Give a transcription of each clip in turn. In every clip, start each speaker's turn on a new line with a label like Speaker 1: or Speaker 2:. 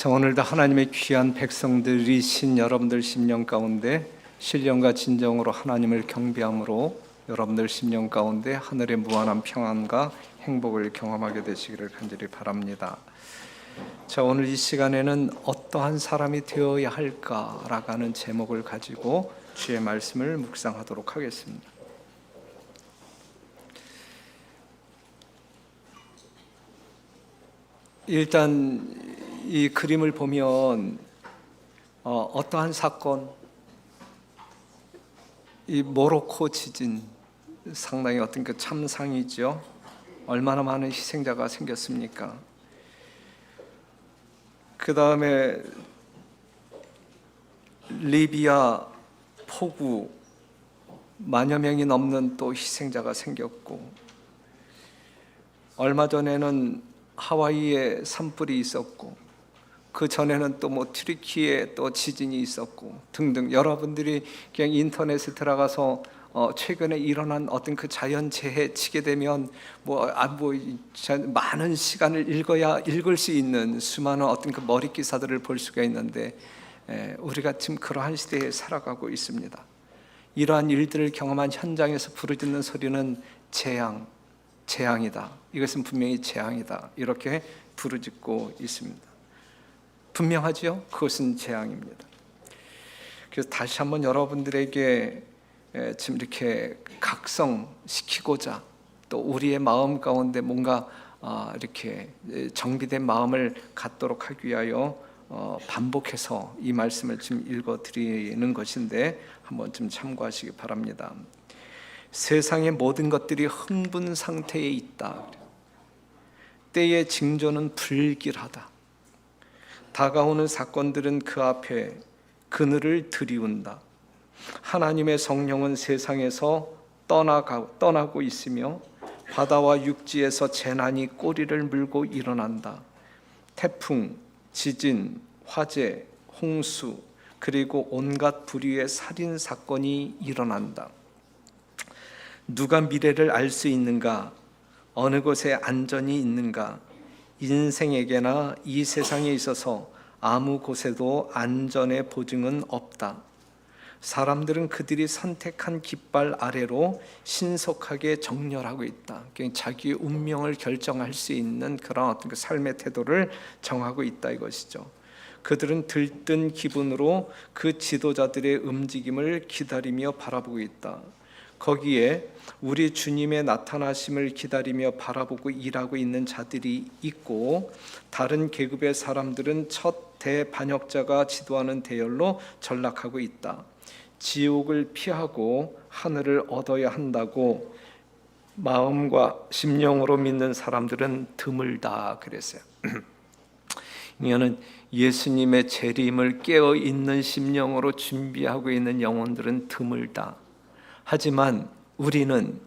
Speaker 1: 자, 오늘도 하나님의 귀한 백성들이신 여러분들 심령 가운데 신령과 진정으로 하나님을 경배함으로 여러분들 심령 가운데 하늘의 무한한 평안과 행복을 경험하게 되시기를 간절히 바랍니다. 자, 오늘 이 시간에는 어떠한 사람이 되어야 할까라고 하는 제목을 가지고 주의 말씀을 묵상하도록 하겠습니다. 일단 이 그림을 보면 어떠한 사건, 이 모로코 지진 상당히 어떤 그 참상이죠. 얼마나 많은 희생자가 생겼습니까? 그 다음에 리비아 폭우 만여 명이 넘는 또 희생자가 생겼고, 얼마 전에는 하와이에 산불이 있었고, 그 전에는 또 뭐 튀르키예에 또 지진이 있었고 등등. 여러분들이 그냥 인터넷에 들어가서 최근에 일어난 어떤 그 자연재해 치게 되면 많은 시간을 읽을 수 있는 수많은 어떤 그 머리 기사들을 볼 수가 있는데, 우리가 지금 그러한 시대에 살아가고 있습니다. 이러한 일들을 경험한 현장에서 부르짖는 소리는 재앙이다. 이것은 분명히 재앙이다. 이렇게 부르짖고 있습니다. 분명하죠? 그것은 재앙입니다. 그래서 다시 한번 여러분들에게 지금 이렇게 각성시키고자, 또 우리의 마음 가운데 뭔가 이렇게 정비된 마음을 갖도록 하기 위하여 반복해서 이 말씀을 지금 읽어드리는 것인데 한번 좀 참고하시기 바랍니다. 세상의 모든 것들이 흥분 상태에 있다. 때의 징조는 불길하다. 다가오는 사건들은 그 앞에 그늘을 들이운다. 하나님의 성령은 세상에서 떠나고 있으며 바다와 육지에서 재난이 꼬리를 물고 일어난다. 태풍, 지진, 화재, 홍수, 그리고 온갖 부류의 살인 사건이 일어난다. 누가 미래를 알 수 있는가? 어느 곳에 안전이 있는가? 인생에게나 이 세상에 있어서 아무 곳에도 안전의 보증은 없다. 사람들은 그들이 선택한 깃발 아래로 신속하게 정렬하고 있다. 자기의 운명을 결정할 수 있는 그런 어떤 그 삶의 태도를 정하고 있다 이것이죠. 그들은 들뜬 기분으로 그 지도자들의 움직임을 기다리며 바라보고 있다. 거기에 우리 주님의 나타나심을 기다리며 바라보고 일하고 있는 자들이 있고, 다른 계급의 사람들은 첫 대반역자가 지도하는 대열로 전락하고 있다. 지옥을 피하고 하늘을 얻어야 한다고 마음과 심령으로 믿는 사람들은 드물다 그랬어요. 이거는 예수님의 재림을 깨어 있는 심령으로 준비하고 있는 영혼들은 드물다. 하지만 우리는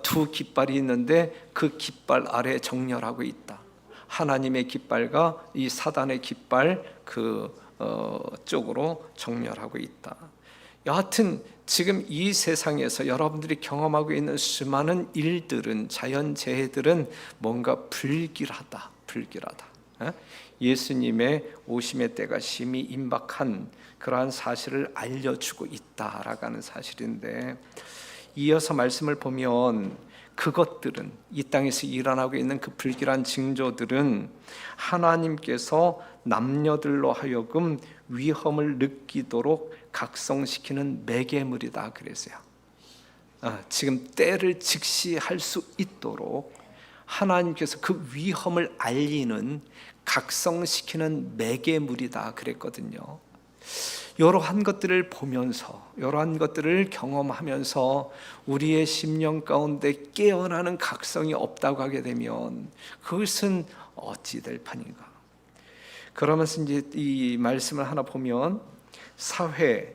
Speaker 1: 두 깃발이 있는데 그 깃발 아래 정렬하고 있다. 하나님의 깃발과 이 사단의 깃발 쪽으로 정렬하고 있다. 여하튼 지금 이 세상에서 여러분들이 경험하고 있는 수많은 일들은, 자연재해들은 뭔가 불길하다. 예수님의 오심의 때가 심히 임박한 그러한 사실을 알려주고 있다라고 하는 사실인데, 이어서 말씀을 보면 그것들은, 이 땅에서 일어나고 있는 그 불길한 징조들은 하나님께서 남녀들로 하여금 위험을 느끼도록 각성시키는 매개물이다 그랬어요. 지금 때를 직시할 수 있도록 하나님께서 그 위험을 알리는, 각성시키는 매개물이다 그랬거든요. 이러한 것들을 보면서, 이러한 것들을 경험하면서 우리의 심령 가운데 깨어나는 각성이 없다고 하게 되면 그것은 어찌 될 판인가? 그러면서 이제 이 말씀을 하나 보면, 사회,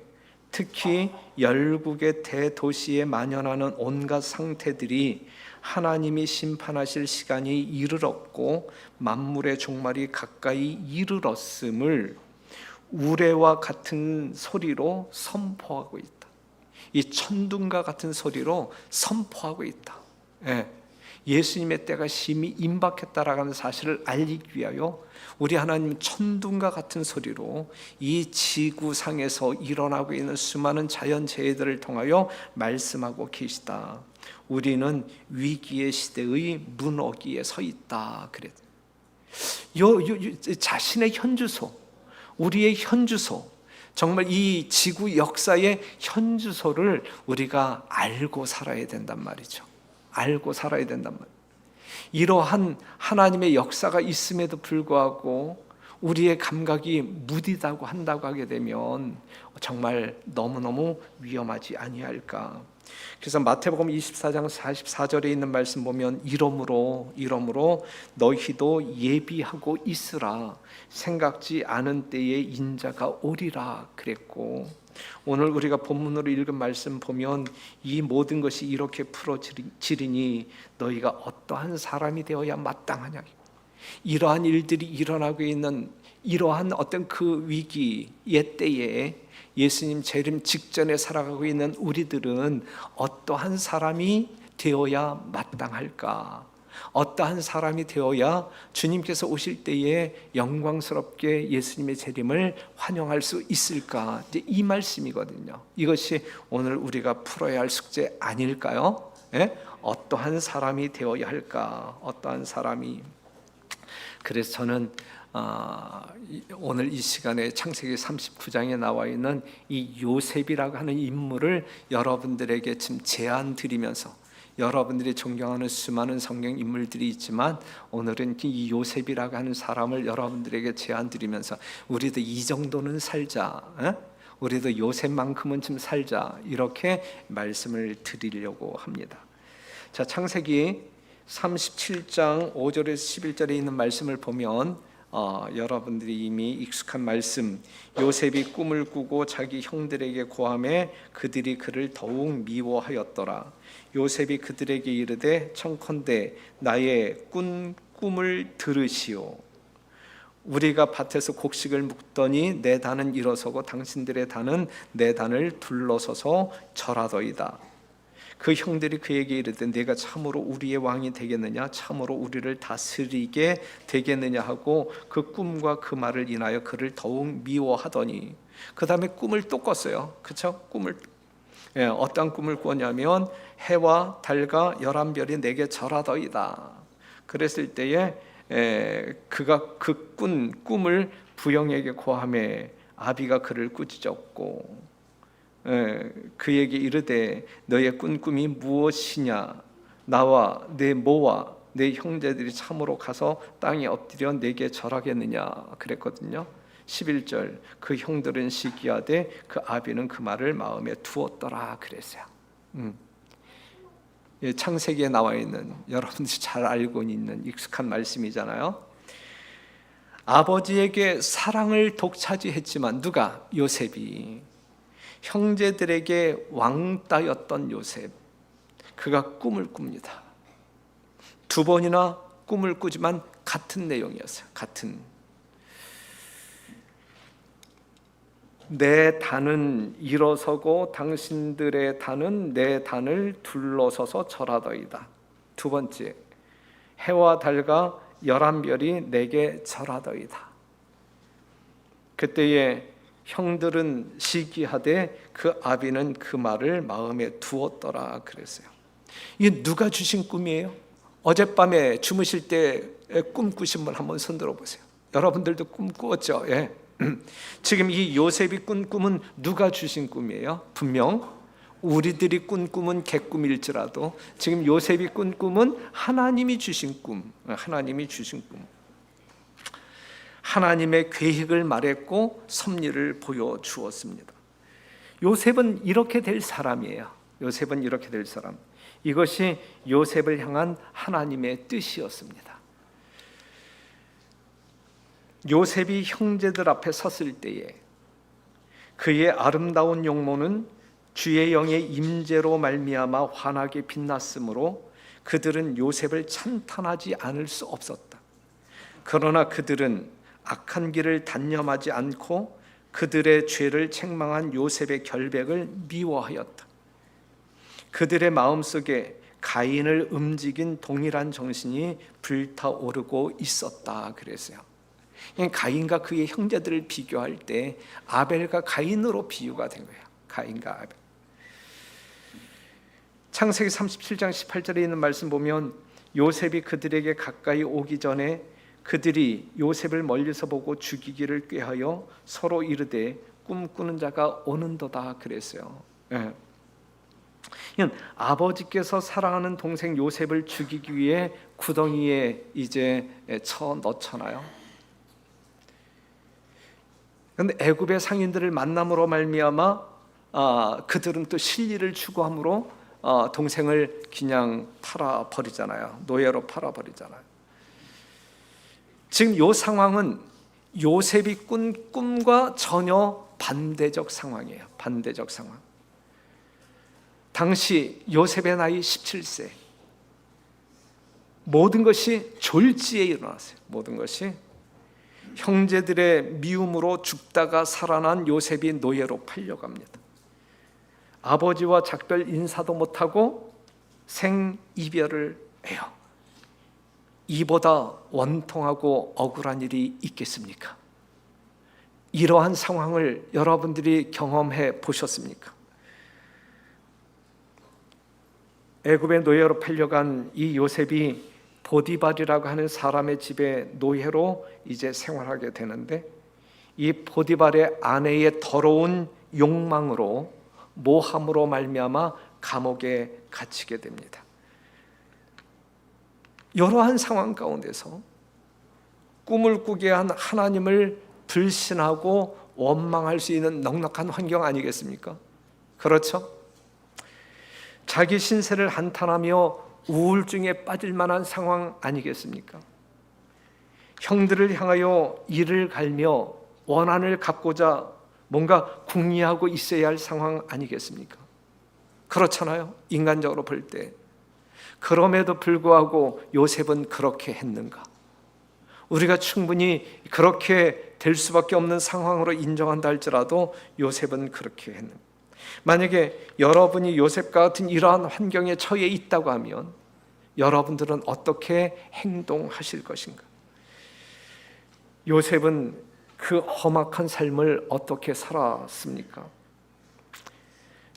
Speaker 1: 특히 열국의 대도시에 만연하는 온갖 상태들이 하나님이 심판하실 시간이 이르렀고 만물의 종말이 가까이 이르렀음을 우레와 같은 소리로 선포하고 있다. 이 천둥과 같은 소리로 선포하고 있다. 예수님의 때가 심히 임박했다라는 사실을 알리기 위하여 우리 하나님 천둥과 같은 소리로 이 지구상에서 일어나고 있는 수많은 자연재해들을 통하여 말씀하고 계시다. 우리는 위기의 시대의 문어기에 서 있다. 그랬. 자신의 현주소, 우리의 현주소, 정말 이 지구 역사의 현주소를 우리가 알고 살아야 된단 말이죠. 알고 살아야 된단 말이에요. 이러한 하나님의 역사가 있음에도 불구하고 우리의 감각이 무디다고 한다고 하게 되면 정말 너무너무 위험하지 아니할까. 그래서 마태복음 24장 44절에 있는 말씀 보면 이러므로 너희도 예비하고 있으라. 생각지 않은 때에 인자가 오리라 그랬고, 오늘 우리가 본문으로 읽은 말씀 보면 이 모든 것이 이렇게 풀어지리니 너희가 어떠한 사람이 되어야 마땅하냐. 이러한 일들이 일어나고 있는 이러한 어떤 그 위기의 때에 예수님 재림 직전에 살아가고 있는 우리들은 어떠한 사람이 되어야 마땅할까? 어떠한 사람이 되어야 주님께서 오실 때에 영광스럽게 예수님의 재림을 환영할 수 있을까? 이제 이 말씀이거든요. 이것이 오늘 우리가 풀어야 할 숙제 아닐까요? 예? 어떠한 사람이 되어야 할까? 어떠한 사람이. 그래서 저는 오늘 이 시간에 창세기 39장에 나와 있는 이 요셉이라고 하는 인물을 여러분들에게 지금 제안 드리면서, 여러분들이 존경하는 수많은 성경 인물들이 있지만 오늘은 이 요셉이라고 하는 사람을 여러분들에게 제안 드리면서 우리도 이 정도는 살자, 우리도 요셉만큼은 좀 살자, 이렇게 말씀을 드리려고 합니다. 자, 창세기 37장 5절에서 11절에 있는 말씀을 보면 여러분들이 이미 익숙한 말씀, 요셉이 꿈을 꾸고 자기 형들에게 고하매 그들이 그를 더욱 미워하였더라. 요셉이 그들에게 이르되 청컨대 나의 꿈을 들으시오. 우리가 밭에서 곡식을 묵더니 내 단은 일어서고 당신들의 단은 내 단을 둘러서서 절하더이다. 그 형들이 그에게 이르되 네가 참으로 우리의 왕이 되겠느냐, 참으로 우리를 다스리게 되겠느냐 하고 그 꿈과 그 말을 인하여 그를 더욱 미워하더니, 그 다음에 꿈을 또 꿨어요. 그렇죠? 어떤 꿈을 꾸었냐면 해와 달과 11별이 내게 절하더이다. 그랬을 때에 그가 그 꾼 꿈을 부영에게 고하매 아비가 그를 꾸짖었고 그에게 이르되 너의 꾼 꿈이 무엇이냐? 나와 내 모와 내 형제들이 참으로 가서 땅에 엎드려 내게 절하겠느냐 그랬거든요. 11절 그 형들은 시기하되 그 아비는 그 말을 마음에 두었더라 그랬어요. 창세기에 나와 있는, 여러분들이 잘 알고 있는 익숙한 말씀이잖아요. 아버지에게 사랑을 독차지했지만 누가? 요셉이. 형제들에게 왕따였던 요셉, 그가 꿈을 꿉니다. 두 번이나 꿈을 꾸지만 같은 내용이었어요. 같은. 내 단은 일어서고 당신들의 단은 내 단을 둘러서서 절하더이다. 두 번째, 해와 달과 11별이 내게 절하더이다. 그때에 형들은 시기하되 그 아비는 그 말을 마음에 두었더라 그랬어요. 이게 누가 주신 꿈이에요? 어젯밤에 주무실 때 꿈 꾸신 분 한번 손 들어보세요. 여러분들도 꿈 꾸었죠? 예. 지금 이 요셉이 꾼 꿈은 누가 주신 꿈이에요? 분명 우리들이 꾼 꿈은 개꿈일지라도 지금 요셉이 꾼 꿈은 하나님이 주신 꿈, 하나님이 주신 꿈. 하나님의 계획을 말했고 섭리를 보여주었습니다. 요셉은 이렇게 될 사람이에요. 요셉은 이렇게 될 사람. 이것이 요셉을 향한 하나님의 뜻이었습니다. 요셉이 형제들 앞에 섰을 때에 그의 아름다운 용모는 주의 영의 임재로 말미암아 환하게 빛났으므로 그들은 요셉을 찬탄하지 않을 수 없었다. 그러나 그들은 악한 길을 단념하지 않고 그들의 죄를 책망한 요셉의 결백을 미워하였다. 그들의 마음속에 가인을 움직인 동일한 정신이 불타오르고 있었다 그랬어요. 가인과 그의 형제들을 비교할 때 아벨과 가인으로 비유가 된 거예요. 가인과 아벨. 창세기 37장 18절에 있는 말씀 보면 요셉이 그들에게 가까이 오기 전에 그들이 요셉을 멀리서 보고 죽이기를 꾀하여 서로 이르되 꿈꾸는 자가 오는도다 그랬어요. 예. 아버지께서 사랑하는 동생 요셉을 죽이기 위해 구덩이에 이제 쳐 넣잖아요. 그런데 애굽의 상인들을 만남으로 말미암아 그들은 또 실리를 추구함으로 동생을 그냥 팔아버리잖아요. 노예로 팔아버리잖아요. 지금 이 상황은 요셉이 꾼 꿈과 전혀 반대적 상황이에요. 반대적 상황. 당시 요셉의 나이 17세. 모든 것이 졸지에 일어났어요. 모든 것이 형제들의 미움으로 죽다가 살아난 요셉이 노예로 팔려갑니다. 아버지와 작별 인사도 못하고 생이별을 해요. 이보다 원통하고 억울한 일이 있겠습니까? 이러한 상황을 여러분들이 경험해 보셨습니까? 애굽의 노예로 팔려간 이 요셉이 보디발이라고 하는 사람의 집에 노예로 이제 생활하게 되는데, 이 보디발의 아내의 더러운 욕망으로 모함으로 말미암아 감옥에 갇히게 됩니다. 이러한 상황 가운데서 꿈을 꾸게 한 하나님을 불신하고 원망할 수 있는 넉넉한 환경 아니겠습니까? 그렇죠? 자기 신세를 한탄하며 우울증에 빠질 만한 상황 아니겠습니까? 형들을 향하여 이를 갈며 원한을 갚고자 뭔가 궁리하고 있어야 할 상황 아니겠습니까? 그렇잖아요. 인간적으로 볼 때. 그럼에도 불구하고 요셉은 그렇게 했는가? 우리가 충분히 그렇게 될 수밖에 없는 상황으로 인정한다 할지라도 요셉은 그렇게 했는가? 만약에 여러분이 요셉과 같은 이러한 환경에 처해 있다고 하면 여러분들은 어떻게 행동하실 것인가? 요셉은 그 험악한 삶을 어떻게 살았습니까?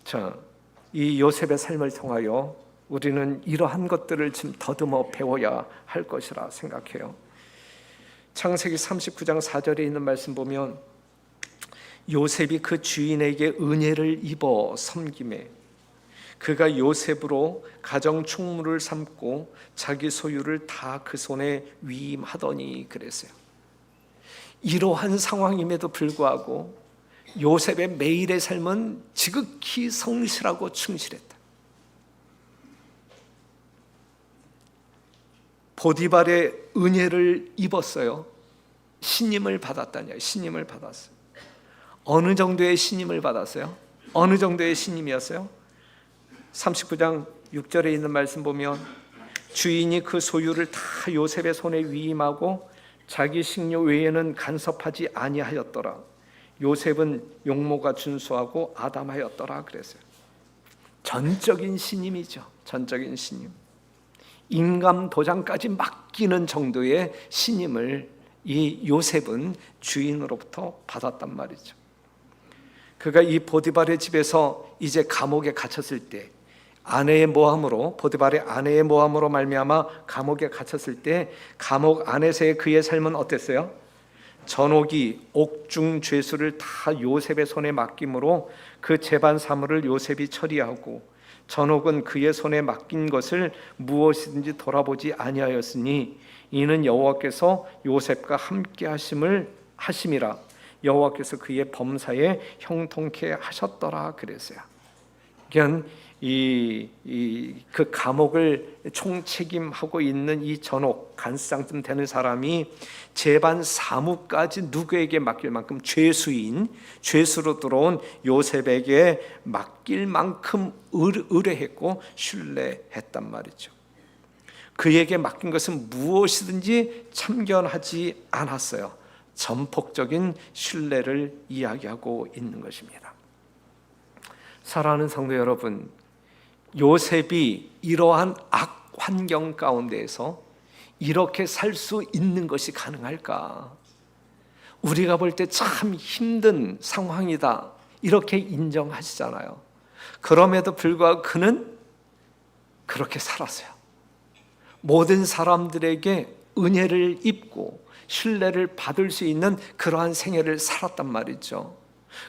Speaker 1: 자, 이 요셉의 삶을 통하여 우리는 이러한 것들을 좀 더듬어 배워야 할 것이라 생각해요. 창세기 39장 4절에 있는 말씀 보면 요셉이 그 주인에게 은혜를 입어 섬김에 그가 요셉으로 가정 총무를 삼고 자기 소유를 다 그 손에 위임하더니 그랬어요. 이러한 상황임에도 불구하고 요셉의 매일의 삶은 지극히 성실하고 충실했다. 보디발의 은혜를 입었어요. 신임을 받았다냐? 신임을 받았어요. 어느 정도의 신임을 받았어요? 어느 정도의 신임이었어요? 39장 6절에 있는 말씀 보면 주인이 그 소유를 다 요셉의 손에 위임하고 자기 식료 외에는 간섭하지 아니하였더라. 요셉은 용모가 준수하고 아담하였더라 그랬어요. 전적인 신임이죠. 전적인 신임. 인감 도장까지 맡기는 정도의 신임을 이 요셉은 주인으로부터 받았단 말이죠. 그가 이 보디발의 집에서 이제 감옥에 갇혔을 때 아내의 모함으로, 보디발의 아내의 모함으로 말미암아 감옥에 갇혔을 때 감옥 안에서의 그의 삶은 어땠어요? 전옥이 옥중 죄수를 다 요셉의 손에 맡김으로 그 재반 사물을 요셉이 처리하고 전옥은 그의 손에 맡긴 것을 무엇이든지 돌아보지 아니하였으니 이는 여호와께서 요셉과 함께 하심이라. 여호와께서 그의 범사에 형통케 하셨더라 그랬어요. 그러니까 그 감옥을 총책임하고 있는 이 전옥 간수장쯤 되는 사람이 재반 사무까지 누구에게 맡길 만큼 죄수로 들어온 요셉에게 맡길 만큼 의뢰했고 신뢰했단 말이죠. 그에게 맡긴 것은 무엇이든지 참견하지 않았어요. 전폭적인 신뢰를 이야기하고 있는 것입니다. 사랑하는 성도 여러분, 요셉이 이러한 악 환경 가운데에서 이렇게 살 수 있는 것이 가능할까? 우리가 볼 때 참 힘든 상황이다 이렇게 인정하시잖아요. 그럼에도 불구하고 그는 그렇게 살았어요. 모든 사람들에게 은혜를 입고 신뢰를 받을 수 있는 그러한 생애를 살았단 말이죠.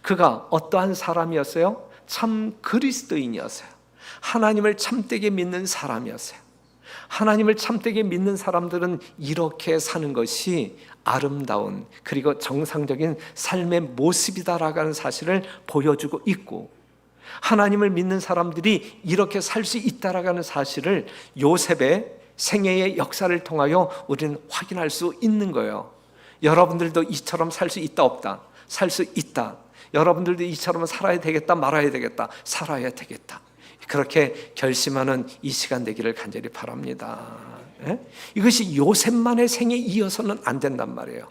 Speaker 1: 그가 어떠한 사람이었어요? 참 그리스도인이었어요. 하나님을 참되게 믿는 사람이었어요. 하나님을 참되게 믿는 사람들은 이렇게 사는 것이 아름다운 그리고 정상적인 삶의 모습이다라고 하는 사실을 보여주고 있고, 하나님을 믿는 사람들이 이렇게 살 수 있다라고 하는 사실을 요셉의 생애의 역사를 통하여 우리는 확인할 수 있는 거예요. 여러분들도 이처럼 살 수 있다 없다? 살 수 있다. 여러분들도 이처럼 살아야 되겠다 말아야 되겠다? 살아야 되겠다. 그렇게 결심하는 이 시간 되기를 간절히 바랍니다. 이것이 요셉만의 생에 이어서는 안 된단 말이에요.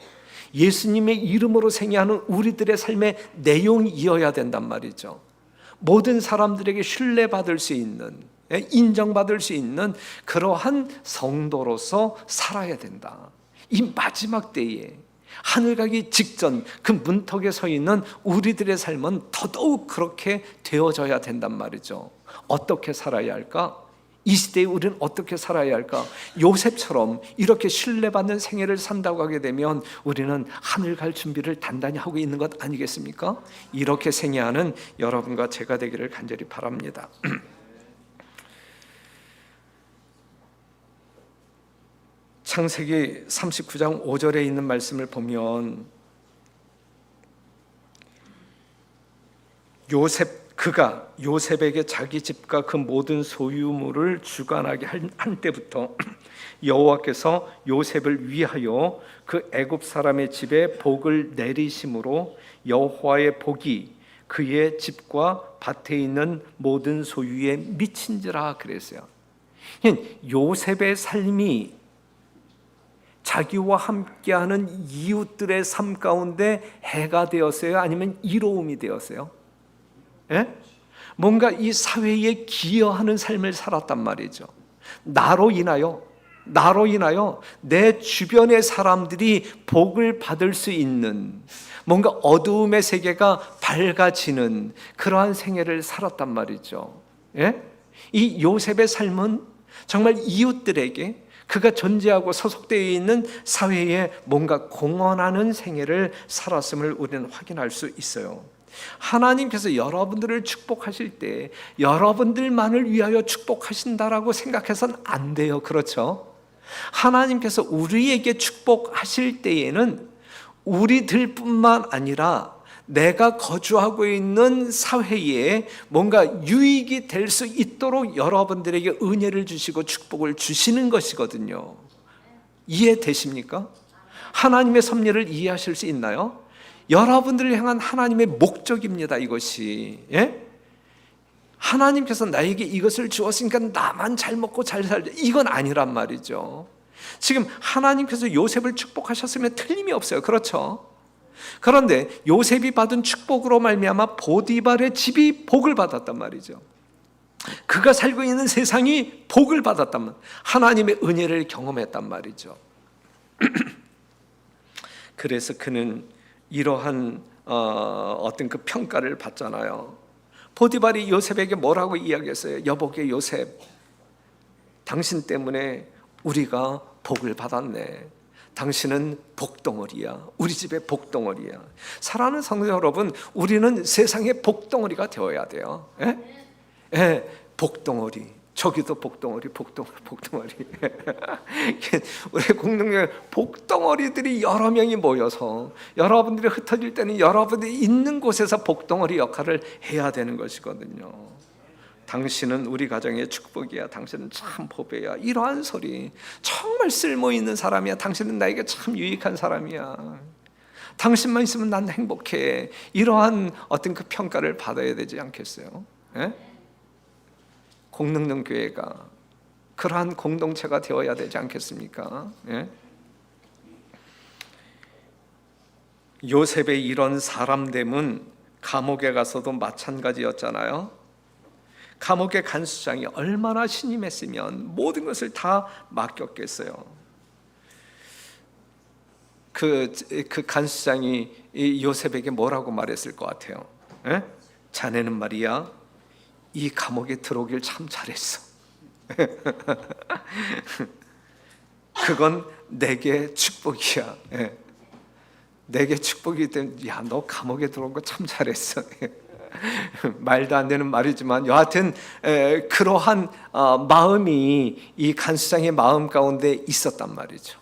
Speaker 1: 예수님의 이름으로 생애하는 우리들의 삶의 내용이어야 된단 말이죠. 모든 사람들에게 신뢰받을 수 있는, 인정받을 수 있는 그러한 성도로서 살아야 된다. 이 마지막 때에 하늘 가기 직전 그 문턱에 서 있는 우리들의 삶은 더더욱 그렇게 되어져야 된단 말이죠. 어떻게 살아야 할까? 이 시대에 우리는 어떻게 살아야 할까? 요셉처럼 이렇게 신뢰받는 생애를 산다고 하게 되면 우리는 하늘 갈 준비를 단단히 하고 있는 것 아니겠습니까? 이렇게 생애하는 여러분과 제가 되기를 간절히 바랍니다. 창세기 39장 5절에 있는 말씀을 보면 그가 요셉에게 자기 집과 그 모든 소유물을 주관하게 한 때부터 여호와께서 요셉을 위하여 그 애굽 사람의 집에 복을 내리심으로 여호와의 복이 그의 집과 밭에 있는 모든 소유에 미친지라 그랬어요. 요셉의 삶이 자기와 함께하는 이웃들의 삶 가운데 해가 되었어요? 아니면 이로움이 되었어요? 뭔가 이 사회에 기여하는 삶을 살았단 말이죠. 나로 인하여 내 주변의 사람들이 복을 받을 수 있는, 뭔가 어두움의 세계가 밝아지는 그러한 생애를 살았단 말이죠. 이 요셉의 삶은 정말 이웃들에게 그가 존재하고 소속되어 있는 사회에 뭔가 공헌하는 생애를 살았음을 우리는 확인할 수 있어요. 하나님께서 여러분들을 축복하실 때 여러분들만을 위하여 축복하신다라고 생각해서는 안 돼요. 그렇죠? 하나님께서 우리에게 축복하실 때에는 우리들뿐만 아니라 내가 거주하고 있는 사회에 뭔가 유익이 될 수 있도록 여러분들에게 은혜를 주시고 축복을 주시는 것이거든요. 이해되십니까? 하나님의 섭리를 이해하실 수 있나요? 여러분들을 향한 하나님의 목적입니다. 이것이. 하나님께서 나에게 이것을 주었으니까 나만 잘 먹고 잘 살자, 이건 아니란 말이죠. 지금 하나님께서 요셉을 축복하셨으면 틀림이 없어요. 그렇죠? 그런데 요셉이 받은 축복으로 말미암아 보디발의 집이 복을 받았단 말이죠. 그가 살고 있는 세상이 복을 받았단 말이죠. 하나님의 은혜를 경험했단 말이죠. 그래서 그는 이러한 어떤 그 평가를 받잖아요. 보디발이 요셉에게 뭐라고 이야기했어요? 여보게 요셉, 당신 때문에 우리가 복을 받았네. 당신은 복덩어리야. 우리 집의 복덩어리야. 사랑하는 성도 여러분, 우리는 세상의 복덩어리가 되어야 돼요. 복덩어리. 저기도 복덩어리. 우리 공동체 복덩어리들이 여러 명이 모여서 여러분들이 흩어질 때는 여러분들이 있는 곳에서 복덩어리 역할을 해야 되는 것이거든요. 당신은 우리 가정의 축복이야. 당신은 참 보배야. 이러한 소리, 정말 쓸모있는 사람이야. 당신은 나에게 참 유익한 사람이야. 당신만 있으면 난 행복해. 이러한 어떤 그 평가를 받아야 되지 않겠어요? 공능능 교회가 그러한 공동체가 되어야 되지 않겠습니까? 요셉의 이런 사람됨은 감옥에 가서도 마찬가지였잖아요. 감옥의 간수장이 얼마나 신임했으면 모든 것을 다 맡겼겠어요. 그 간수장이 이 요셉에게 뭐라고 말했을 것 같아요? 에? 자네는 말이야, 이 감옥에 들어오길 참 잘했어. 그건 내게 축복이야. 예. 내게 축복이기 때문에 야, 너 감옥에 들어온 거 참 잘했어. 말도 안 되는 말이지만 여하튼 그러한 마음이 이 간수장의 마음 가운데 있었단 말이죠.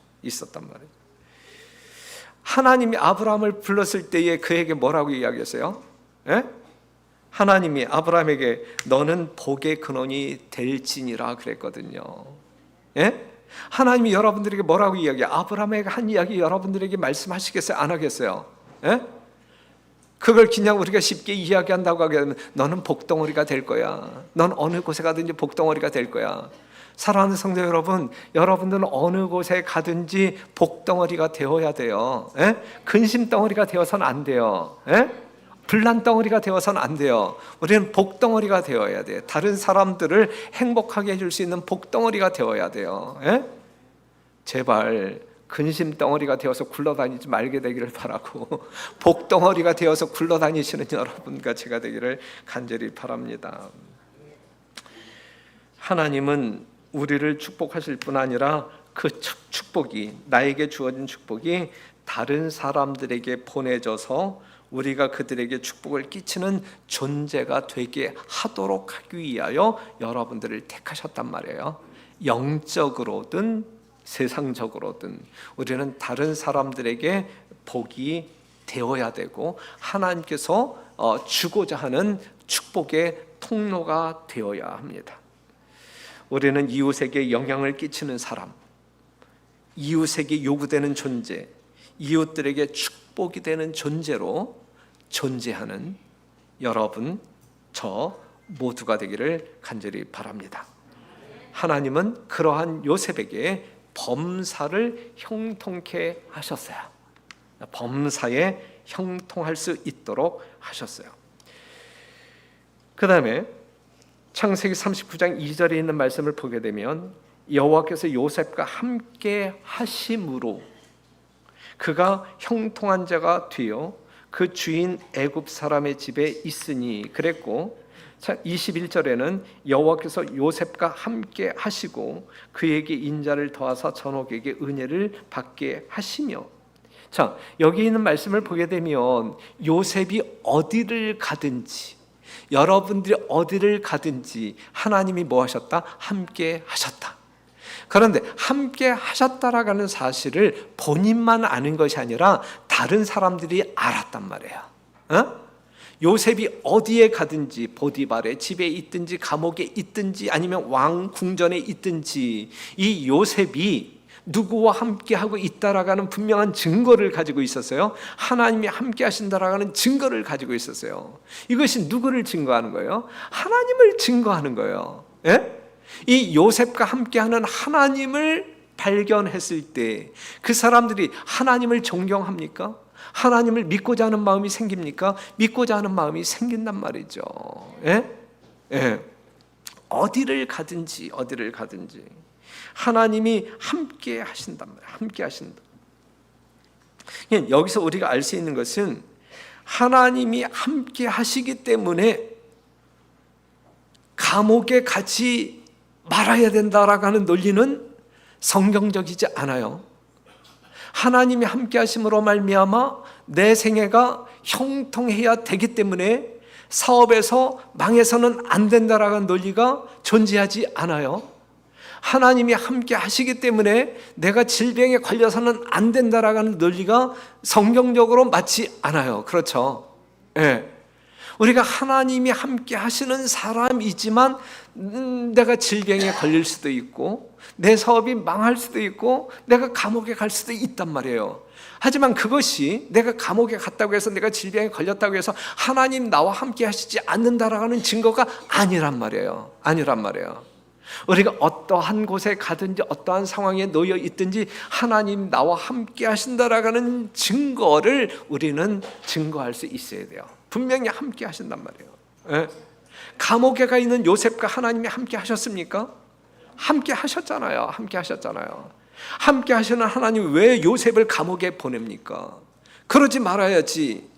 Speaker 1: 하나님이 아브라함을 불렀을 때에 그에게 뭐라고 이야기했어요? 예? 하나님이 아브라함에게 너는 복의 근원이 될지니라 그랬거든요. 예? 하나님이 여러분들에게 뭐라고 이야기해요? 아브라함에게 한 이야기 여러분들에게 말씀하시겠어요? 안 하겠어요? 예? 그걸 그냥 우리가 쉽게 이야기한다고 하게 되면 너는 복덩어리가 될 거야. 넌 어느 곳에 가든지 복덩어리가 될 거야. 사랑하는 성도 여러분, 여러분들은 어느 곳에 가든지 복덩어리가 되어야 돼요. 예? 근심덩어리가 되어서는 안 돼요. 예? 분란덩어리가 되어서는 안 돼요. 우리는 복덩어리가 되어야 돼요. 다른 사람들을 행복하게 해줄 수 있는 복덩어리가 되어야 돼요. 예? 제발 근심덩어리가 되어서 굴러다니지 말게 되기를 바라고 복덩어리가 되어서 굴러다니시는 여러분과 제가 되기를 간절히 바랍니다. 하나님은 우리를 축복하실 뿐 아니라 그 축복이, 나에게 주어진 축복이 다른 사람들에게 보내져서 우리가 그들에게 축복을 끼치는 존재가 되게 하도록 하기 위하여 여러분들을 택하셨단 말이에요. 영적으로든 세상적으로든 우리는 다른 사람들에게 복이 되어야 되고 하나님께서 주고자 하는 축복의 통로가 되어야 합니다. 우리는 이웃에게 영향을 끼치는 사람, 이웃에게 요구되는 존재, 이웃들에게 축복이 되는 존재로 존재하는 여러분, 저 모두가 되기를 간절히 바랍니다. 하나님은 그러한 요셉에게 범사를 형통케 하셨어요. 범사에 형통할 수 있도록 하셨어요. 그 다음에 창세기 39장 2절에 있는 말씀을 보게 되면 여호와께서 요셉과 함께 하심으로 그가 형통한 자가 되어 그 주인 애굽 사람의 집에 있으니 그랬고, 21절에는 여호와께서 요셉과 함께 하시고 그에게 인자를 더하사 전옥에게 은혜를 받게 하시며. 자, 여기 있는 말씀을 보게 되면 요셉이 어디를 가든지, 여러분들이 어디를 가든지 하나님이 뭐 하셨다? 함께 하셨다. 그런데 함께 하셨다라는 사실을 본인만 아는 것이 아니라 다른 사람들이 알았단 말이에요. 요셉이 어디에 가든지, 보디발의 집에 있든지 감옥에 있든지 아니면 왕 궁전에 있든지 이 요셉이 누구와 함께하고 있다라는 분명한 증거를 가지고 있었어요. 하나님이 함께 하신다라는 증거를 가지고 있었어요. 이것이 누구를 증거하는 거예요? 하나님을 증거하는 거예요. 예? 이 요셉과 함께하는 하나님을 발견했을 때 그 사람들이 하나님을 존경합니까? 하나님을 믿고자 하는 마음이 생깁니까? 믿고자 하는 마음이 생긴단 말이죠. 예? 예. 어디를 가든지 하나님이 함께 하신단 말이에요. 함께 하신다. 여기서 우리가 알 수 있는 것은 하나님이 함께 하시기 때문에 감옥에 가지 말아야 된다라고 하는 논리는 성경적이지 않아요. 하나님이 함께 하심으로 말미암아 내 생애가 형통해야 되기 때문에 사업에서 망해서는 안 된다라고 하는 논리가 존재하지 않아요. 하나님이 함께 하시기 때문에 내가 질병에 걸려서는 안 된다라고 하는 논리가 성경적으로 맞지 않아요. 그렇죠? 예. 우리가 하나님이 함께 하시는 사람이지만 내가 질병에 걸릴 수도 있고 내 사업이 망할 수도 있고 내가 감옥에 갈 수도 있단 말이에요. 하지만 그것이 내가 감옥에 갔다고 해서 내가 질병에 걸렸다고 해서 하나님 나와 함께 하시지 않는다라는 증거가 아니란 말이에요. 우리가 어떠한 곳에 가든지 어떠한 상황에 놓여 있든지 하나님 나와 함께 하신다라는 증거를 우리는 증거할 수 있어야 돼요. 분명히 함께 하신단 말이에요. 예? 감옥에 가 있는 요셉과 하나님이 함께 하셨습니까? 함께 하셨잖아요. 함께 하셨잖아요. 함께 하시는 하나님 왜 요셉을 감옥에 보냅니까? 그러지 말아야지.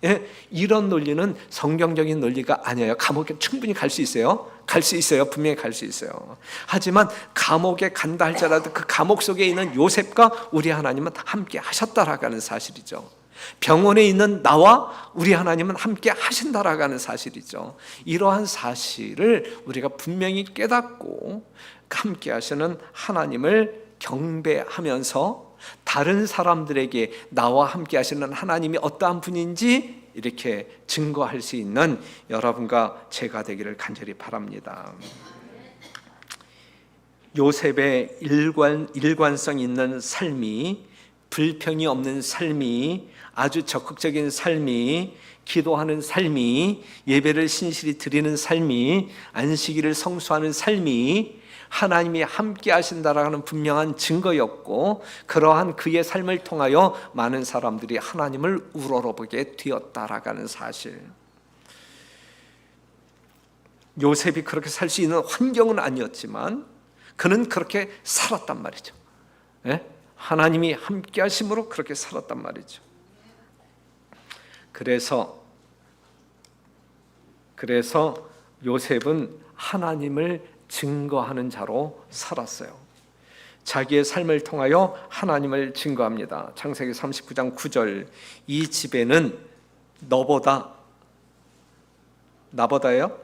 Speaker 1: 이런 논리는 성경적인 논리가 아니에요. 감옥에 충분히 갈 수 있어요. 갈 수 있어요. 분명히 갈 수 있어요. 하지만 감옥에 간다 할지라도 그 감옥 속에 있는 요셉과 우리 하나님은 함께 하셨다라고 하는 사실이죠. 병원에 있는 나와 우리 하나님은 함께 하신다라고 하는 사실이죠. 이러한 사실을 우리가 분명히 깨닫고 함께 하시는 하나님을 경배하면서 다른 사람들에게 나와 함께 하시는 하나님이 어떠한 분인지 이렇게 증거할 수 있는 여러분과 제가 되기를 간절히 바랍니다. 요셉의 일관성 있는 삶이, 불평이 없는 삶이, 아주 적극적인 삶이, 기도하는 삶이, 예배를 신실히 드리는 삶이, 안식일을 성수하는 삶이 하나님이 함께 하신다라는 분명한 증거였고, 그러한 그의 삶을 통하여 많은 사람들이 하나님을 우러러보게 되었다라는 사실. 요셉이 그렇게 살 수 있는 환경은 아니었지만 그는 그렇게 살았단 말이죠. 하나님이 함께 하심으로 그렇게 살았단 말이죠. 그래서 요셉은 하나님을 증거하는 자로 살았어요. 자기의 삶을 통하여 하나님을 증거합니다. 창세기 39장 9절, 이 집에는 나보다요?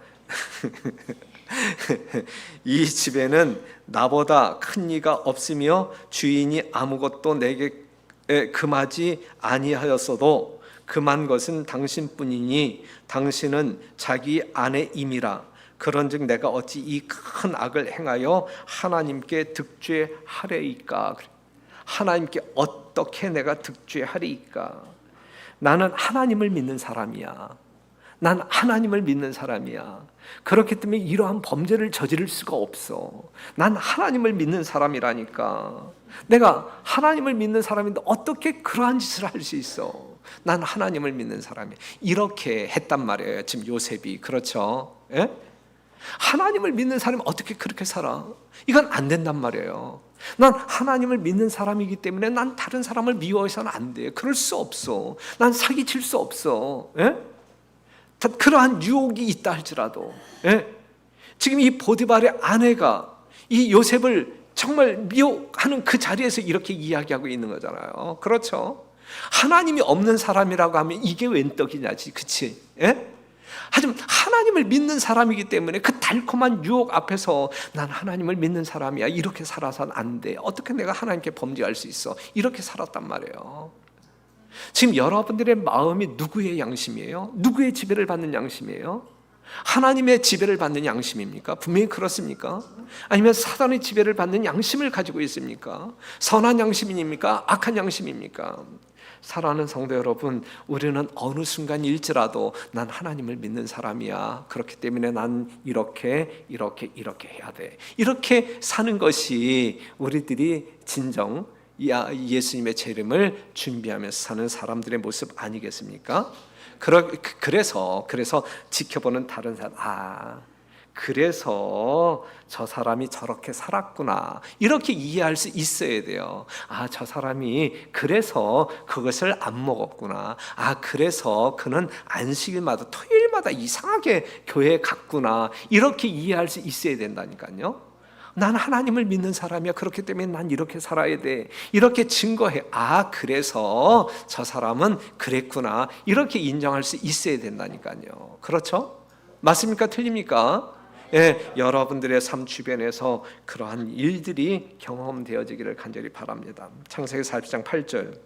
Speaker 1: 이 집에는 나보다 큰 이가 없으며 주인이 아무것도 내게 금하지 아니하였어도 금한 것은 당신뿐이니 당신은 자기 아내임이라. 그런즉 내가 어찌 이 큰 악을 행하여 하나님께 득죄하리이까? 하나님께 어떻게 내가 득죄하리이까? 나는 하나님을 믿는 사람이야. 난 하나님을 믿는 사람이야. 그렇기 때문에 이러한 범죄를 저지를 수가 없어. 난 하나님을 믿는 사람이라니까. 내가 하나님을 믿는 사람인데 어떻게 그러한 짓을 할 수 있어? 난 하나님을 믿는 사람이야. 이렇게 했단 말이에요. 지금 요셉이. 그렇죠? 하나님을 믿는 사람이 어떻게 그렇게 살아? 이건 안 된단 말이에요. 난 하나님을 믿는 사람이기 때문에 난 다른 사람을 미워해서는 안 돼. 그럴 수 없어. 난 사기칠 수 없어. 그러한 유혹이 있다 할지라도. 지금 이 보디발의 아내가 이 요셉을 정말 미혹하는 그 자리에서 이렇게 이야기하고 있는 거잖아요. 그렇죠? 하나님이 없는 사람이라고 하면 이게 웬 떡이냐지, 그치? 하지만 하나님을 믿는 사람이기 때문에 그 달콤한 유혹 앞에서 난 하나님을 믿는 사람이야, 이렇게 살아서는 안 돼. 어떻게 내가 하나님께 범죄할 수 있어? 이렇게 살았단 말이에요. 지금 여러분들의 마음이 누구의 양심이에요? 누구의 지배를 받는 양심이에요? 하나님의 지배를 받는 양심입니까? 분명히 그렇습니까? 아니면 사단의 지배를 받는 양심을 가지고 있습니까? 선한 양심입니까? 악한 양심입니까? 사랑하는 성도 여러분, 우리는 어느 순간일지라도 난 하나님을 믿는 사람이야. 그렇기 때문에 난 이렇게 해야 돼. 이렇게 사는 것이 우리들이 진정 예수님의 재림을 준비하면서 사는 사람들의 모습 아니겠습니까? 그래서 지켜보는 다른 사람, 그래서 저 사람이 저렇게 살았구나, 이렇게 이해할 수 있어야 돼요. 저 사람이 그래서 그것을 안 먹었구나. 그래서 그는 안식일마다 토요일마다 이상하게 교회에 갔구나. 이렇게 이해할 수 있어야 된다니까요. 난 하나님을 믿는 사람이야. 그렇기 때문에 난 이렇게 살아야 돼. 이렇게 증거해. 그래서 저 사람은 그랬구나. 이렇게 인정할 수 있어야 된다니까요. 그렇죠? 맞습니까? 틀립니까? 여러분들의 삶 주변에서 그러한 일들이 경험되어지기를 간절히 바랍니다. 창세기 40장 8절,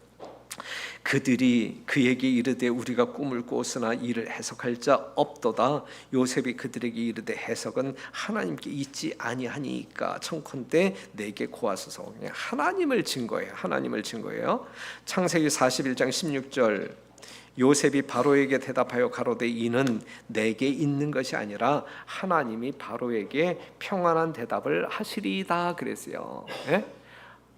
Speaker 1: 그들이 그에게 이르되 우리가 꿈을 꾸었으나 이를 해석할 자 없도다. 요셉이 그들에게 이르되 해석은 하나님께 있지 아니하니까 청컨대 내게 고하소서. 하나님을 증거해요. 하나님을 증거해요. 창세기 41장 16절, 요셉이 바로에게 대답하여 가로되 이는 내게 있는 것이 아니라 하나님이 바로에게 평안한 대답을 하시리이다 그랬어요.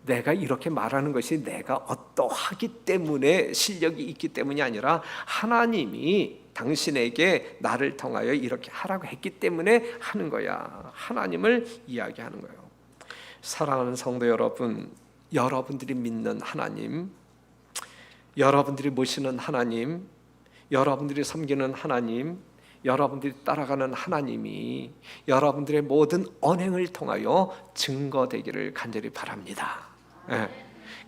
Speaker 1: 내가 이렇게 말하는 것이 내가 어떠하기 때문에 실력이 있기 때문이 아니라 하나님이
Speaker 2: 당신에게 나를 통하여 이렇게 하라고 했기 때문에 하는 거야. 하나님을 이야기하는 거예요. 사랑하는 성도 여러분, 여러분들이 믿는 하나님, 여러분들이 모시는 하나님, 여러분들이 섬기는 하나님, 여러분들이 따라가는 하나님이 여러분들의 모든 언행을 통하여 증거되기를 간절히 바랍니다.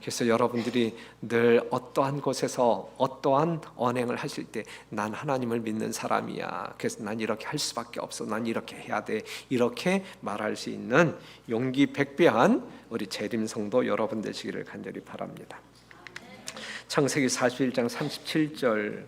Speaker 2: 그래서 여러분들이 늘 어떠한 곳에서 어떠한 언행을 하실 때 난 하나님을 믿는 사람이야, 그래서 난 이렇게 할 수밖에 없어, 난 이렇게 해야 돼, 이렇게 말할 수 있는 용기 백배한 우리 재림 성도 여러분 되시기를 간절히 바랍니다. 창세기 41장 37절,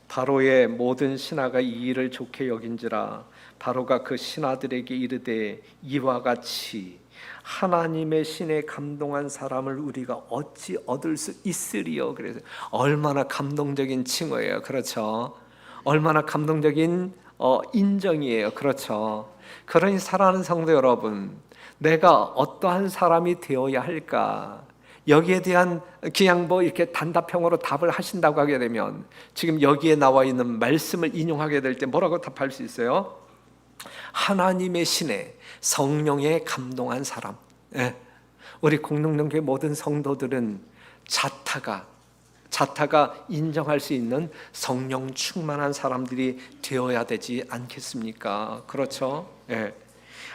Speaker 2: 바로의 모든 신하가 이 일을 좋게 여긴지라 바로가 그 신하들에게 이르되 이와 같이 하나님의 신에 감동한 사람을 우리가 어찌 얻을 수 있으리요. 그래서 얼마나 감동적인 칭호예요. 그렇죠? 얼마나 감동적인 인정이에요. 그렇죠? 그러니 사랑하는 성도 여러분, 내가 어떠한 사람이 되어야 할까? 여기에 대한 그냥 이렇게 단답형으로 답을 하신다고 하게 되면 지금 여기에 나와 있는 말씀을 인용하게 될 때 뭐라고 답할 수 있어요? 하나님의 신에 성령에 감동한 사람. 우리 공동정교회 모든 성도들은 자타가 인정할 수 있는 성령 충만한 사람들이 되어야 되지 않겠습니까? 그렇죠?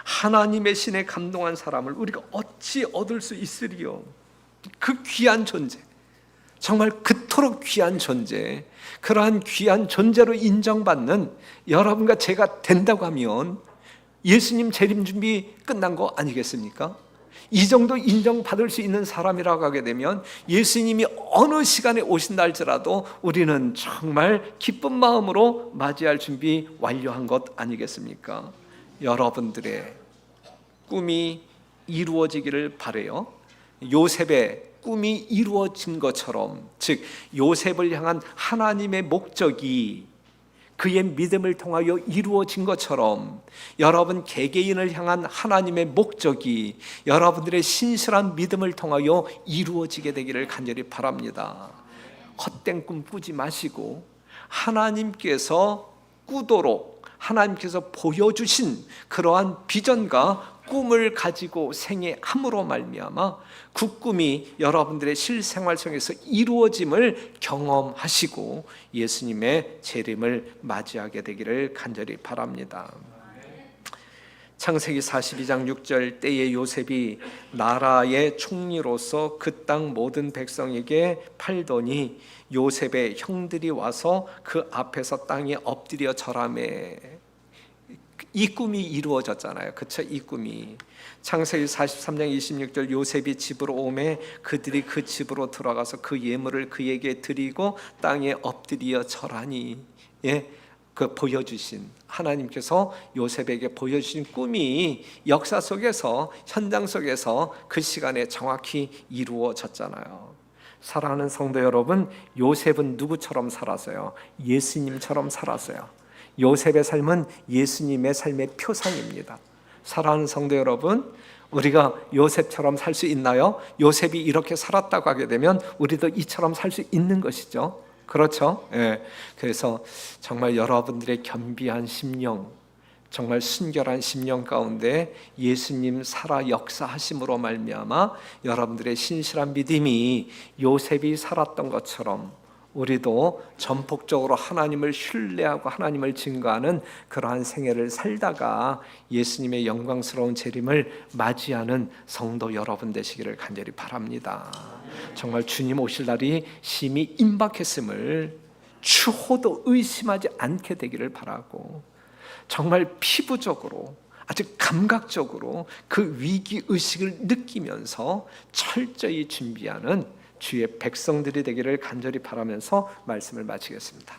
Speaker 2: 하나님의 신에 감동한 사람을 우리가 어찌 얻을 수 있으리요? 그 귀한 존재, 정말 그토록 귀한 존재, 그러한 귀한 존재로 인정받는 여러분과 제가 된다고 하면 예수님 재림 준비 끝난 거 아니겠습니까? 이 정도 인정받을 수 있는 사람이라고 하게 되면 예수님이 어느 시간에 오신다 할지라도 우리는 정말 기쁜 마음으로 맞이할 준비 완료한 것 아니겠습니까? 여러분들의 꿈이 이루어지기를 바라요. 요셉의 꿈이 이루어진 것처럼, 즉 요셉을 향한 하나님의 목적이 그의 믿음을 통하여 이루어진 것처럼 여러분 개개인을 향한 하나님의 목적이 여러분들의 신실한 믿음을 통하여 이루어지게 되기를 간절히 바랍니다. 헛된 꿈 꾸지 마시고 하나님께서 꾸도록 하나님께서 보여주신 그러한 비전과 꿈을 가지고 생애함으로 말미암아 그 꿈이 여러분들의 실생활 속에서 이루어짐을 경험하시고 예수님의 재림을 맞이하게 되기를 간절히 바랍니다. 창세기 42장 6절, 때에 요셉이 나라의 총리로서 그 땅 모든 백성에게 팔더니 요셉의 형들이 와서 그 앞에서 땅에 엎드려 절하매. 이 꿈이 이루어졌잖아요. 그쵸? 이 꿈이 창세기 43장 26절, 요셉이 집으로 오매 그들이 그 집으로 들어가서 그 예물을 그에게 드리고 땅에 엎드려 절하니. 그 보여주신 하나님께서 요셉에게 보여주신 꿈이 역사 속에서, 현장 속에서 그 시간에 정확히 이루어졌잖아요. 사랑하는 성도 여러분, 요셉은 누구처럼 살았어요? 예수님처럼 살았어요. 요셉의 삶은 예수님의 삶의 표상입니다. 사랑하는 성도 여러분, 우리가 요셉처럼 살 수 있나요? 요셉이 이렇게 살았다고 하게 되면 우리도 이처럼 살 수 있는 것이죠. 그렇죠? 그래서 정말 여러분들의 겸비한 심령, 정말 순결한 심령 가운데 예수님 살아 역사하심으로 말미암아 여러분들의 신실한 믿음이 요셉이 살았던 것처럼 우리도 전폭적으로 하나님을 신뢰하고 하나님을 증거하는 그러한 생애를 살다가 예수님의 영광스러운 재림을 맞이하는 성도 여러분 되시기를 간절히 바랍니다. 정말 주님 오실 날이 심히 임박했음을 추호도 의심하지 않게 되기를 바라고, 정말 피부적으로 아주 감각적으로 그 위기의식을 느끼면서 철저히 준비하는 주의 백성들이 되기를 간절히 바라면서 말씀을 마치겠습니다.